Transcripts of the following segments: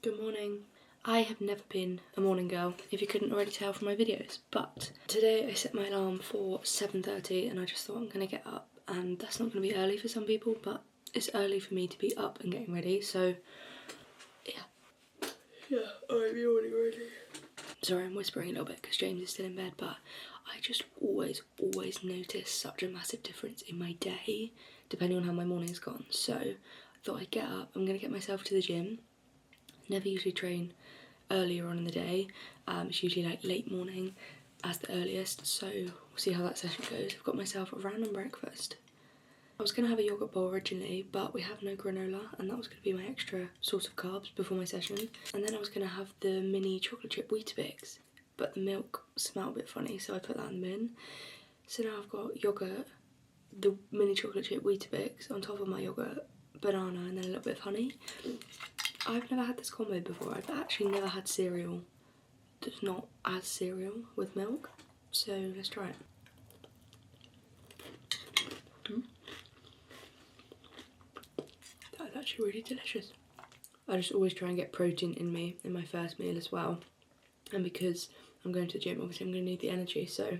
Good morning. I have never been a morning girl, if you couldn't already tell from my videos, but today I set my alarm for 7:30 and I just thought I'm going to get up, and that's not going to be early for some people, but it's early for me to be up and getting ready, so yeah. Yeah, I'm already ready. Sorry, I'm whispering a little bit because James is still in bed, but I just always notice such a massive difference in my day depending on how my morning's gone. So I thought I'd get up, I'm going to get myself to the gym. Never usually train earlier on in the day, it's usually like late morning as the earliest, so we'll see how that session goes. I've got myself a random breakfast. I was going to have a yoghurt bowl originally, but we have no granola and that was going to be my extra source of carbs before my session. And then I was going to have the mini chocolate chip Weetabix, but the milk smelled a bit funny, so I put that in the bin. So now I've got yoghurt, the mini chocolate chip Weetabix on top of my yoghurt, banana and then a little bit of honey. I've never had this combo before. I've actually never had cereal that's not as cereal with milk, so let's try it. That's actually really delicious. I just always try and get protein in me in my first meal as well, and because I'm going to the gym, obviously I'm going to need the energy, so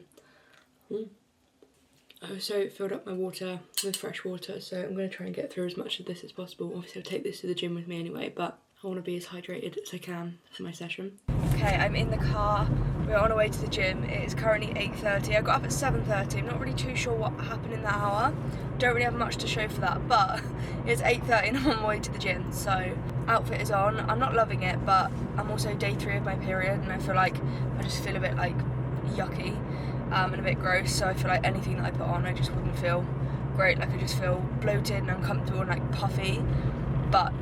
I also filled up my water with fresh water, so I'm going to try and get through as much of this as possible. Obviously I'll take this to the gym with me anyway, but I want to be as hydrated as I can for my session. Okay, I'm in the car, we're on our way to the gym. It is currently 8:30, I got up at 7:30, I'm not really too sure what happened in that hour. Don't really have much to show for that, but it's 8:30 and I'm on my way to the gym, so outfit is on. I'm not loving it, but I'm also day 3 of my period and I feel like I just feel a bit like yucky. And a bit gross, so I feel like anything that I put on I just wouldn't feel great. Like I just feel bloated and uncomfortable and like puffy, but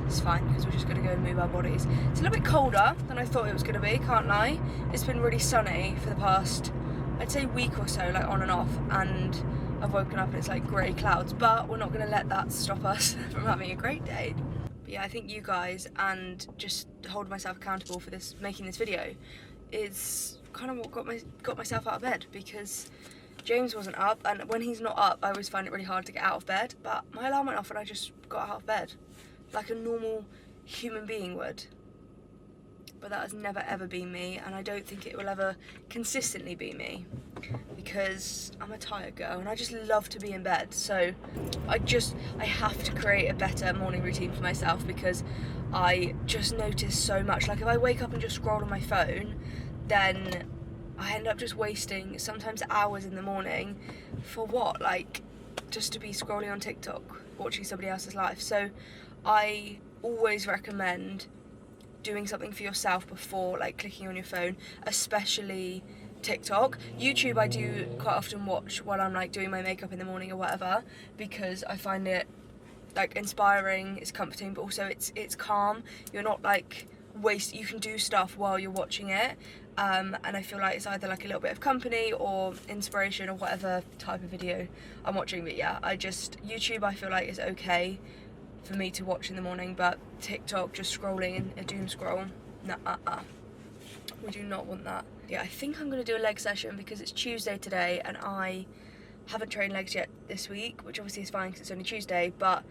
it's fine because we're just going to go and move our bodies. It's a little bit colder than I thought it was going to be, can't lie. It's been really sunny for the past, I'd say, week or so, like on and off, and I've woken up and it's like grey clouds, but we're not going to let that stop us from having a great day. But yeah, I think you guys, and just hold myself accountable for this, making this video, is kind of what got myself out of bed, because James wasn't up, and when he's not up I always find it really hard to get out of bed, but my alarm went off and I just got out of bed like a normal human being would. But that has never ever been me, and I don't think it will ever consistently be me, because I'm a tired girl and I just love to be in bed. So I have to create a better morning routine for myself, because I just notice so much, like if I wake up and just scroll on my phone, then I end up just wasting sometimes hours in the morning for what? Like just to be scrolling on TikTok, watching somebody else's life. So I always recommend doing something for yourself before like clicking on your phone, especially TikTok. YouTube I do quite often watch while I'm like doing my makeup in the morning or whatever, because I find it like inspiring, it's comforting, but also it's calm. You're not like you can do stuff while you're watching it, and I feel like it's either like a little bit of company or inspiration or whatever type of video I'm watching. But yeah, YouTube I feel like is okay for me to watch in the morning, but TikTok, just scrolling and a doom scroll, we do not want that. Yeah, I think I'm going to do a leg session because it's Tuesday today and I haven't trained legs yet this week, which obviously is fine because it's only Tuesday, but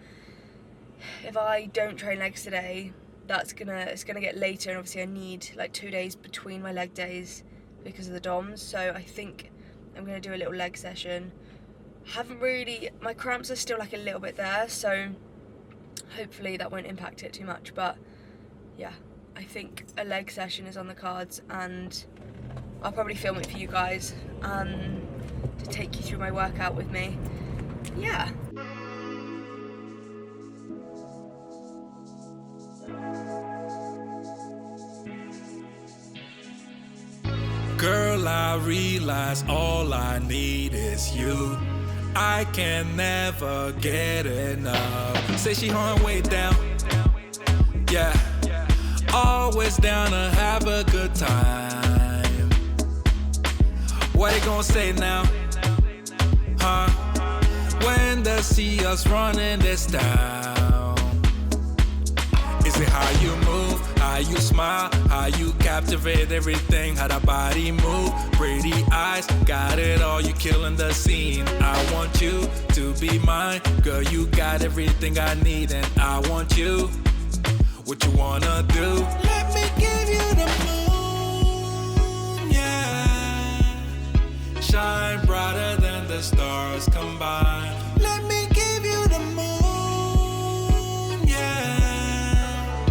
if I don't train legs today, it's gonna get later, and obviously I need like 2 days between my leg days because of the DOMs, so I think I'm gonna do a little leg session. My cramps are still like a little bit there, so hopefully that won't impact it too much, but yeah, I think a leg session is on the cards, and I'll probably film it for you guys to take you through my workout with me. Yeah. Girl, I realize all I need is you. I can never get enough. Say she hung way down, yeah. Always down to have a good time. they gon' say now? Huh? When they see us running this down. Is it how you move, how you smile, how you captivate everything, how that body move, pretty eyes, got it all, you killing the scene. I want you to be mine, girl, you got everything I need, and I want you. What you wanna do? Let me give you the moon, yeah. Shine brighter than the stars combined. Let me give you the moon, yeah.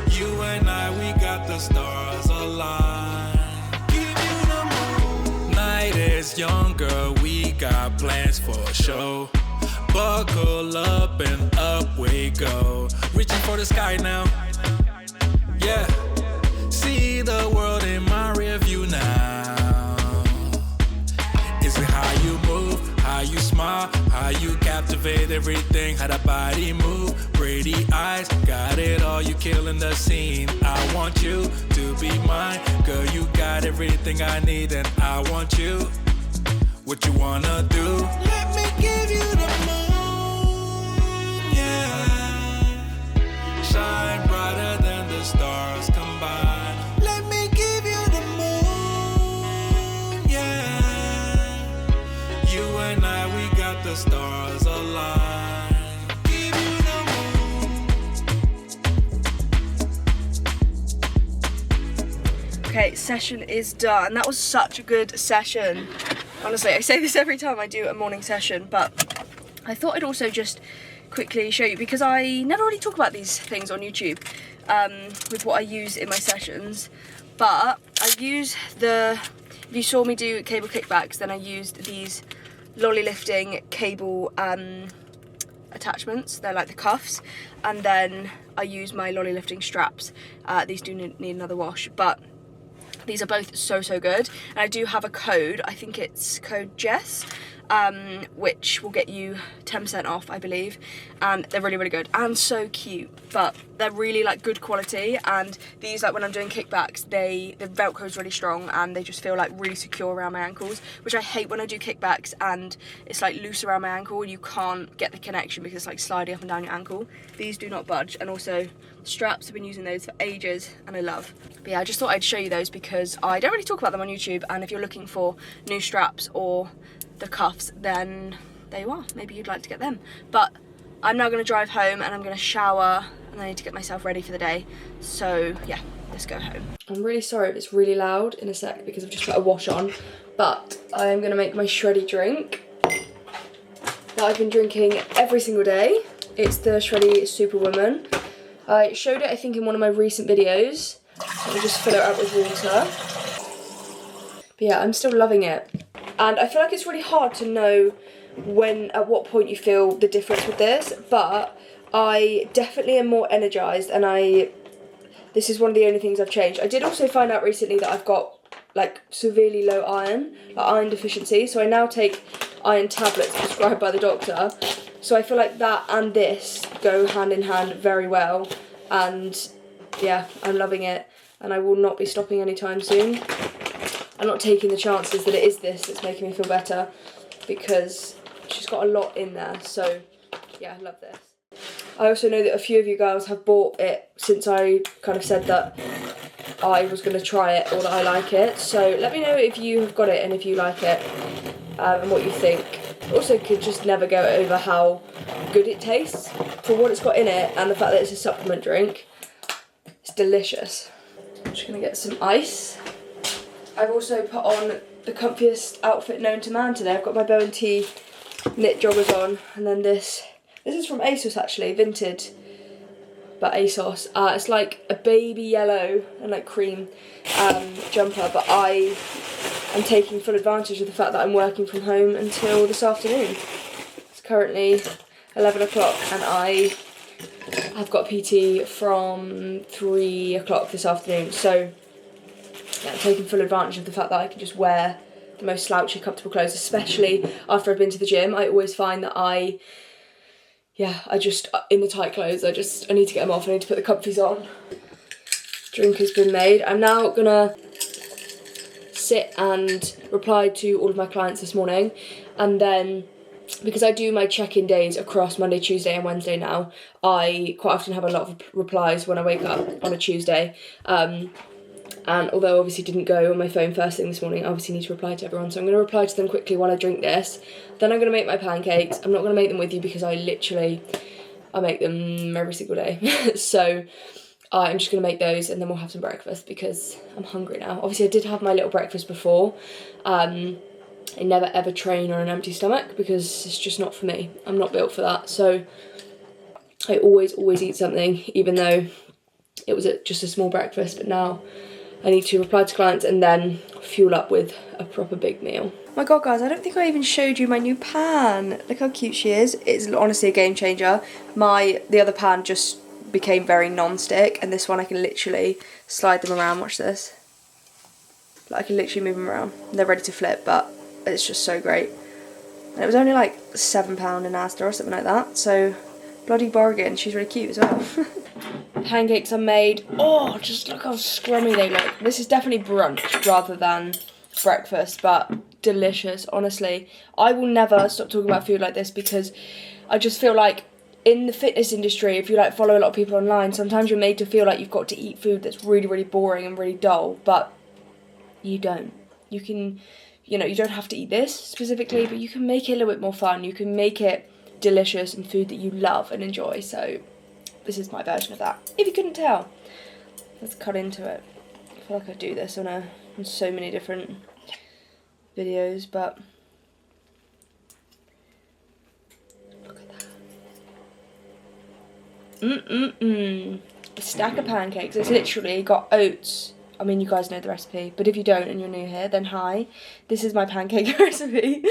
You and I, we got the stars aligned. Give you the moon. Night is young, girl, we got plans for a show. Buckle up and up we go. Reaching for the sky now. Yeah. See the world in my rear view now. Is it how you move, how you smile, how you captivate everything, how that body move, pretty eyes, got it all, you killing the scene. I want you to be mine, girl, you got everything I need, and I want you. What you wanna do? Let me give you the moon, yeah. Shine brighter than the stars combined. Let me give you the moon, yeah. You and I, we got the stars aligned. Give you the moon. Okay, session is done. That was such a good session. Honestly, I say this every time I do a morning session, but I thought I'd also just quickly show you, because I never really talk about these things on YouTube with what I use in my sessions, but I use if you saw me do cable kickbacks, then I used these lolly lifting cable attachments. They're like the cuffs, and then I use my lolly lifting straps. These do need another wash, but these are both so good, and I do have a code. I think it's code JESS, which will get you 10% off, I believe, and they're really good and so cute. But they're really like good quality, and these, like when I'm doing kickbacks, the Velcro is really strong and they just feel like really secure around my ankles, which I hate when I do kickbacks and it's like loose around my ankle and you can't get the connection because it's like sliding up and down your ankle. These do not budge, and also straps, I've been using those for ages and I love. But yeah, I just thought I'd show you those because I don't really talk about them on YouTube, and if you're looking for new straps or the cuffs, then there you are, maybe you'd like to get them. But I'm now going to drive home and I'm going to shower, and I need to get myself ready for the day. So yeah, let's go home. I'm really sorry if it's really loud in a sec because I've just put a wash on, but I am going to make my shreddy drink that I've been drinking every single day. It's the Shreddy Superwoman. I showed it, I think, in one of my recent videos. So I'll just fill it up with water. But yeah, I'm still loving it. And I feel like it's really hard to know at what point you feel the difference with this, but I definitely am more energised, and this is one of the only things I've changed. I did also find out recently that I've got like severely low iron, like iron deficiency, so I now take iron tablets prescribed by the doctor. So I feel like that and this go hand in hand very well, and yeah, I'm loving it, and I will not be stopping anytime soon. I'm not taking the chances that it is this that's making me feel better, because she's got a lot in there. So yeah, I love this. I also know that a few of you girls have bought it since I kind of said that I was going to try it or that I like it. So let me know if you have got it and if you like it, and what you think. Also, could just never go over how good it tastes for what it's got in it, and the fact that it's a supplement drink. It's delicious. I'm just going to get some ice. I've also put on the comfiest outfit known to man today. I've got my bow and tee knit joggers on, and then this is from ASOS actually, vintage, but ASOS. It's like a baby yellow and like cream jumper, but I am taking full advantage of the fact that I'm working from home until this afternoon. It's currently 11 o'clock and I have got PT from 3 o'clock this afternoon, so yeah, I'm taking full advantage of the fact that I can just wear the most slouchy, comfortable clothes, especially after I've been to the gym. I always find that I just, in the tight clothes, I need to get them off, I need to put the comfies on. Drink has been made. I'm now gonna sit and reply to all of my clients this morning, and then because I do my check-in days across Monday, Tuesday and Wednesday now, I quite often have a lot of replies when I wake up on a Tuesday. And although I obviously didn't go on my phone first thing this morning, I obviously need to reply to everyone. So I'm going to reply to them quickly while I drink this. Then I'm going to make my pancakes. I'm not going to make them with you because I make them every single day. So I'm just going to make those and then we'll have some breakfast because I'm hungry now. Obviously I did have my little breakfast before. I never ever train on an empty stomach because it's just not for me. I'm not built for that. So I always eat something, even though it was just a small breakfast. But now I need to reply to clients and then fuel up with a proper big meal. Oh my god, guys, I don't think I even showed you my new pan. Look how cute she is. It's honestly a game changer. The other pan just became very non-stick, and this one I can literally slide them around. Watch this. Like, I can literally move them around. They're ready to flip, but it's just so great. And it was only like £7 in Asda or something like that, so bloody bargain. She's really cute as well. Pancakes are made. Oh, just look how scrummy they look. This is definitely brunch rather than breakfast, but delicious, honestly. I will never stop talking about food like this because I just feel like in the fitness industry, if you like follow a lot of people online, sometimes you're made to feel like you've got to eat food that's really, really boring and really dull, but you don't. You can, you don't have to eat this specifically, but you can make it a little bit more fun. You can make it delicious and food that you love and enjoy. So this is my version of that, if you couldn't tell. Let's cut into it. I feel like I do this on so many different videos, but look at that. A stack of pancakes. It's literally got oats. I mean, you guys know the recipe, but if you don't and you're new here, then hi. This is my pancake recipe.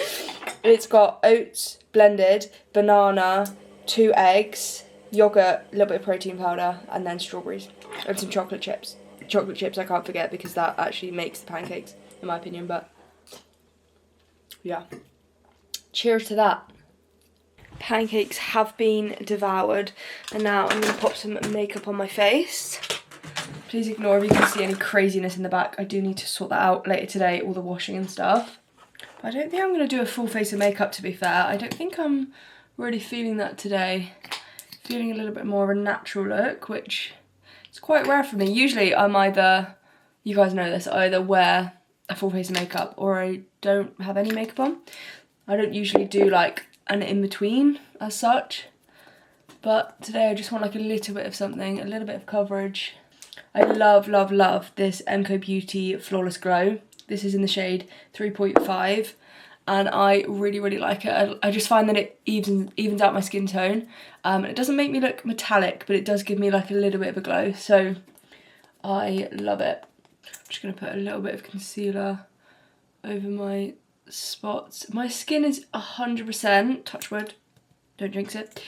It's got oats blended, banana, 2 eggs, yogurt, a little bit of protein powder, and then strawberries and some chocolate chips. Chocolate chips I can't forget because that actually makes the pancakes, in my opinion, but yeah. Cheers to that. Pancakes have been devoured, and now I'm going to pop some makeup on my face. Please ignore if you can see any craziness in the back. I do need to sort that out later today, all the washing and stuff. But I don't think I'm going to do a full face of makeup, to be fair. I don't think I'm really feeling that today. Feeling a little bit more of a natural look, which is quite rare for me. Usually I'm either, you guys know this, I either wear a full face of makeup or I don't have any makeup on. I don't usually do like an in-between as such. But today I just want like a little bit of something, a little bit of coverage. I love, love, love this MCO Beauty Flawless Glow. This is in the shade 3.5 and I really, really like it. I just find that it evens out my skin tone. It doesn't make me look metallic, but it does give me like a little bit of a glow. So I love it. I'm just going to put a little bit of concealer over my spots. My skin is 100%, touch wood, don't jinx it,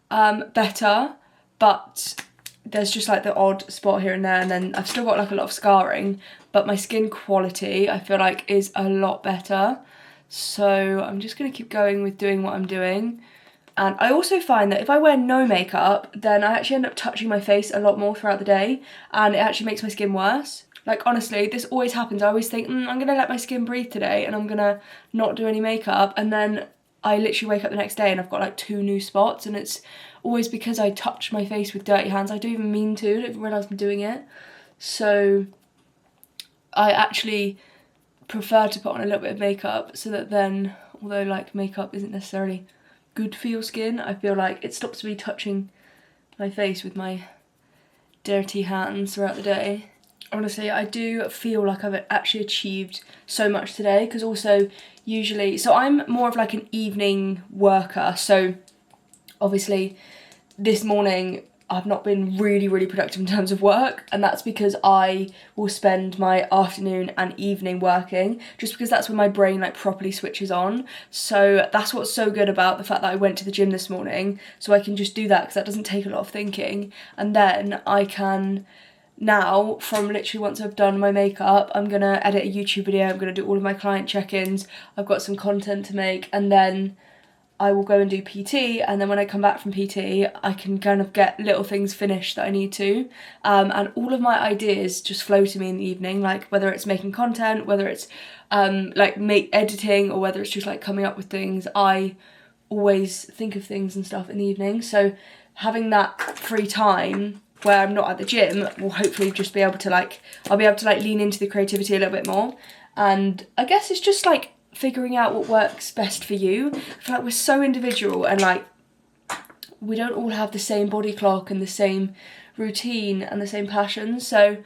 better, but there's just like the odd spot here and there, and then I've still got like a lot of scarring, but my skin quality I feel like is a lot better. So I'm just going to keep going with doing what I'm doing. And I also find that if I wear no makeup, then I actually end up touching my face a lot more throughout the day, and it actually makes my skin worse. Like, honestly, this always happens. I always think, I'm going to let my skin breathe today and I'm going to not do any makeup, and then I literally wake up the next day and I've got like 2 new spots, and it's always because I touch my face with dirty hands. I don't even mean to, I don't even realise I'm doing it. So I actually prefer to put on a little bit of makeup so that then, although like makeup isn't necessarily good for your skin, I feel like it stops me touching my face with my dirty hands throughout the day. Honestly, I do feel like I've actually achieved so much today, because also usually, so I'm more of like an evening worker, so obviously this morning I've not been really, really productive in terms of work, and that's because I will spend my afternoon and evening working, just because that's when my brain like properly switches on. So that's what's so good about the fact that I went to the gym this morning, so I can just do that because that doesn't take a lot of thinking, and then I can now, from literally once I've done my makeup, I'm gonna edit a YouTube video, I'm gonna do all of my client check-ins, I've got some content to make, and then I will go and do PT, and then when I come back from PT I can kind of get little things finished that I need to, and all of my ideas just flow to me in the evening, like whether it's making content, whether it's like editing, or whether it's just like coming up with things. I always think of things and stuff in the evening, so having that free time where I'm not at the gym will hopefully just be able to like, I'll be able to like lean into the creativity a little bit more. And I guess it's just like figuring out what works best for you. I feel like we're so individual, and like we don't all have the same body clock and the same routine and the same passions, so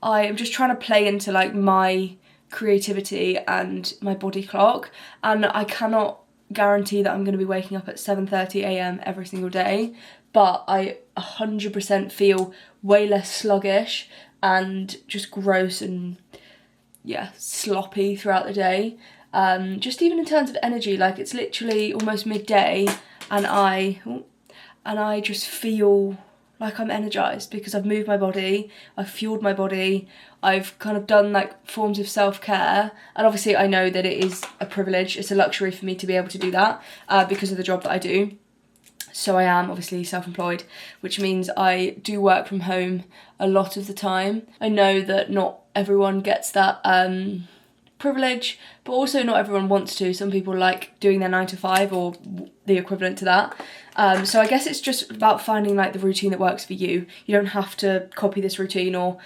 I am just trying to play into like my creativity and my body clock, and I cannot guarantee that I'm going to be waking up at 7:30 a.m. every single day, but I 100% feel way less sluggish and just gross and yeah, sloppy throughout the day. Just even in terms of energy, like it's literally almost midday and I just feel like I'm energized because I've moved my body, I've fueled my body, I've kind of done like forms of self-care, and obviously I know that it is a privilege, it's a luxury for me to be able to do that because of the job that I do. So I am obviously self-employed, which means I do work from home a lot of the time. I know that not everyone gets that privilege, but also not everyone wants to. Some people like doing their 9 to 5 or the equivalent to that. So I guess it's just about finding like the routine that works for you. You don't have to copy this routine or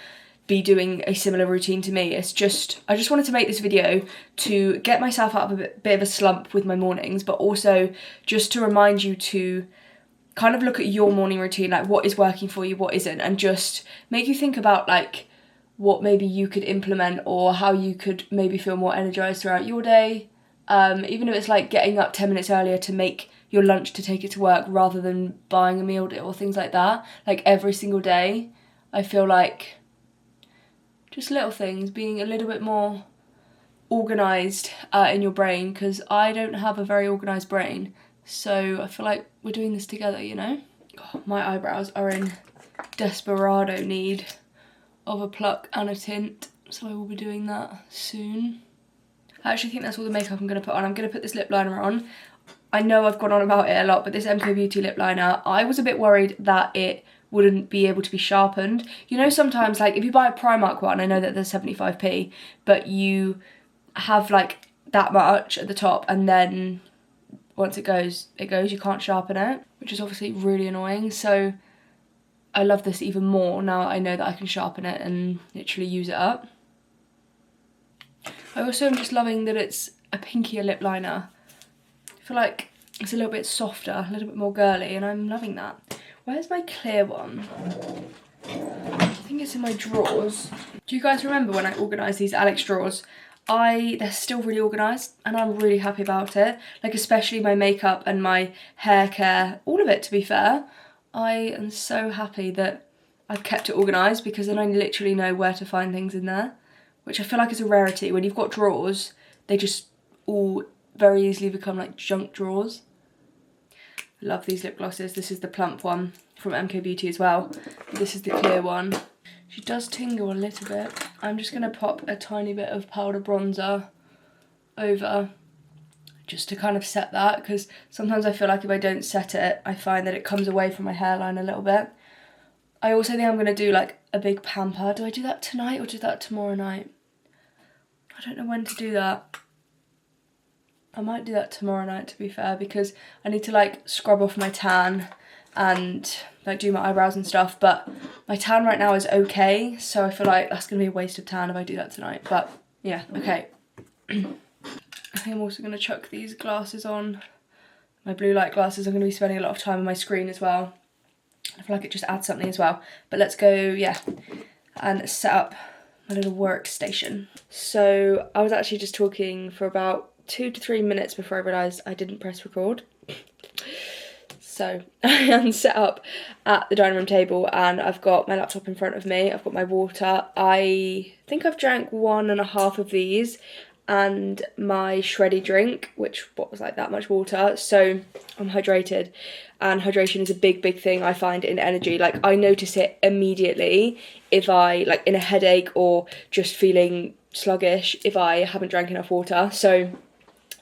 be doing a similar routine to me. It's just, I just wanted to make this video to get myself out of a bit of a slump with my mornings, but also just to remind you to kind of look at your morning routine, like what is working for you, what isn't, and just make you think about like what maybe you could implement or how you could maybe feel more energized throughout your day. Even if it's like getting up 10 minutes earlier to make your lunch to take it to work rather than buying a meal deal or things like that. Like every single day, I feel like just little things, being a little bit more organised in your brain, because I don't have a very organised brain. So I feel like we're doing this together, you know? Oh, my eyebrows are in desperado need of a pluck and a tint, so I will be doing that soon. I actually think that's all the makeup I'm going to put on. I'm going to put this lip liner on. I know I've gone on about it a lot, but this MK Beauty lip liner, I was a bit worried that it wouldn't be able to be sharpened. You know, sometimes like if you buy a Primark one, I know that there's 75p, but you have like that much at the top and then once it goes, you can't sharpen it, which is obviously really annoying. So I love this even more now I know that I can sharpen it and literally use it up. I also am just loving that it's a pinkier lip liner. I feel like it's a little bit softer, a little bit more girly, and I'm loving that. Where's my clear one? I think it's in my drawers. Do you guys remember when I organised these Alex drawers? They're still really organised and I'm really happy about it. Like especially my makeup and my hair care, all of it to be fair. I am so happy that I've kept it organised because then I literally know where to find things in there, which I feel like is a rarity. When you've got drawers, they just all very easily become like junk drawers. I love these lip glosses. This is the plump one from MK Beauty as well. This is the clear one. She does tingle a little bit. I'm just going to pop a tiny bit of powder bronzer over just to kind of set that, because sometimes I feel like if I don't set it, I find that it comes away from my hairline a little bit. I also think I'm going to do like a big pamper. Do I do that tonight or do that tomorrow night? I don't know when to do that. I might do that tomorrow night to be fair, because I need to like scrub off my tan and like do my eyebrows and stuff, but my tan right now is okay, so I feel like that's going to be a waste of tan if I do that tonight, but yeah, okay. I think I'm also going to chuck these glasses on, my blue light glasses. I'm going to be spending a lot of time on my screen as well. I feel like it just adds something as well, but let's go, yeah, and set up my little workstation. So I was actually just talking for about 2 to 3 minutes before I realised I didn't press record. So I am set up at the dining room table and I've got my laptop in front of me, I've got my water. I think I've drank 1.5 of these and my shreddy drink, which was like that much water, so I'm hydrated. And hydration is a big thing I find in energy. Like I notice it immediately if I like in a headache or just feeling sluggish if I haven't drank enough water. So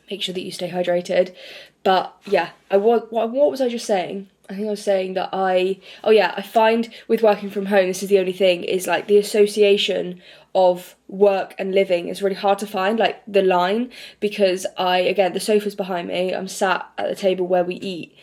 make sure that you stay hydrated. But yeah, what was I just saying? I think I was saying that I find with working from home, this is the only thing, is like the association of work and living is really hard to find, like the line, because again, the sofa's behind me, I'm sat at the table where we eat,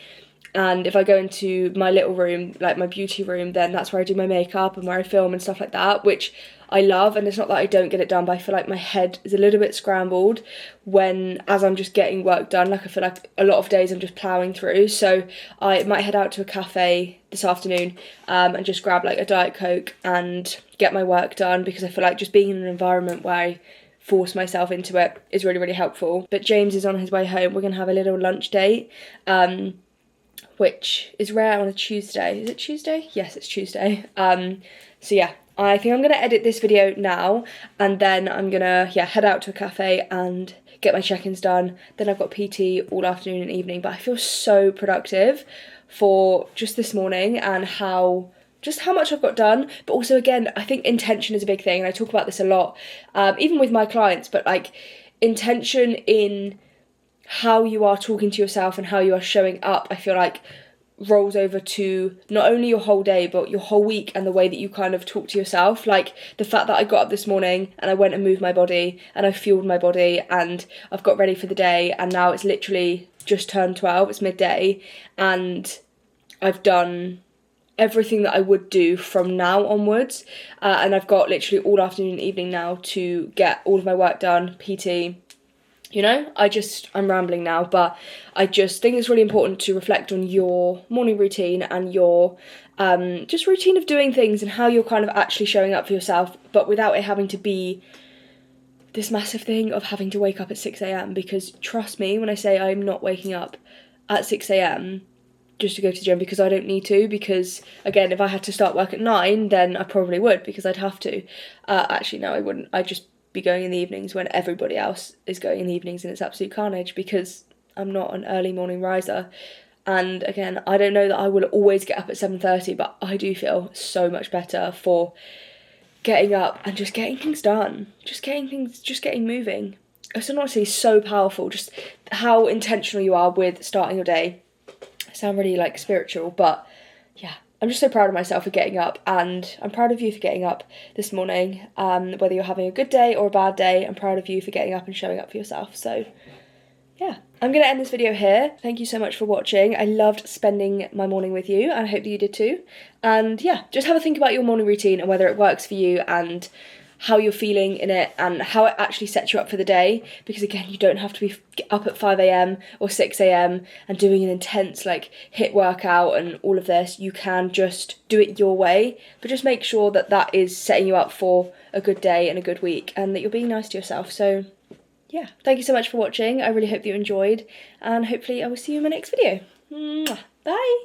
and if I go into my little room, like my beauty room, then that's where I do my makeup and where I film and stuff like that, which I love, and it's not that I don't get it done, but I feel like my head is a little bit scrambled as I'm just getting work done. Like I feel like a lot of days I'm just ploughing through, so I might head out to a cafe this afternoon and just grab like a Diet Coke and get my work done, because I feel like just being in an environment where I force myself into it is really, really helpful. But James is on his way home. We're going to have a little lunch date, which is rare on a Tuesday. Is it Tuesday? Yes, it's Tuesday. So yeah, I think I'm going to edit this video now, and then I'm going to head out to a cafe and get my check-ins done. Then I've got PT all afternoon and evening, but I feel so productive for just this morning and how much I've got done. But also, again, I think intention is a big thing, and I talk about this a lot, even with my clients, but like intention in how you are talking to yourself and how you are showing up, I feel like rolls over to not only your whole day but your whole week, and the way that you kind of talk to yourself. Like the fact that I got up this morning and I went and moved my body and I fueled my body and I've got ready for the day, and now it's literally just turned 12, it's midday, and I've done everything that I would do from now onwards, and I've got literally all afternoon and evening now to get all of my work done, PT. You know, I'm rambling now, but I just think it's really important to reflect on your morning routine and your just routine of doing things and how you're kind of actually showing up for yourself, but without it having to be this massive thing of having to wake up at 6 a.m. Because trust me when I say I'm not waking up at 6 a.m. just to go to the gym, because I don't need to, because again, if I had to start work at 9, then I probably would, because I'd have to. Actually, no, I wouldn't. I'd just be going in the evenings when everybody else is going in the evenings, and it's absolute carnage because I'm not an early morning riser. And again, I don't know that I will always get up at 7:30, but I do feel so much better for getting up and just getting things done, just getting moving. It's honestly so powerful, just how intentional you are with starting your day. I sound really like spiritual, but yeah, I'm just so proud of myself for getting up, and I'm proud of you for getting up this morning. Whether you're having a good day or a bad day, I'm proud of you for getting up and showing up for yourself. So yeah, I'm going to end this video here. Thank you so much for watching. I loved spending my morning with you, and I hope that you did too. And yeah, just have a think about your morning routine and whether it works for you, and how you're feeling in it, and how it actually sets you up for the day. Because again, you don't have to be up at 5 a.m. or 6 a.m. and doing an intense like HIIT workout and all of this. You can just do it your way, but just make sure that that is setting you up for a good day and a good week, and that you're being nice to yourself. So yeah, thank you so much for watching. I really hope that you enjoyed, and hopefully I will see you in my next video. Mwah. Bye!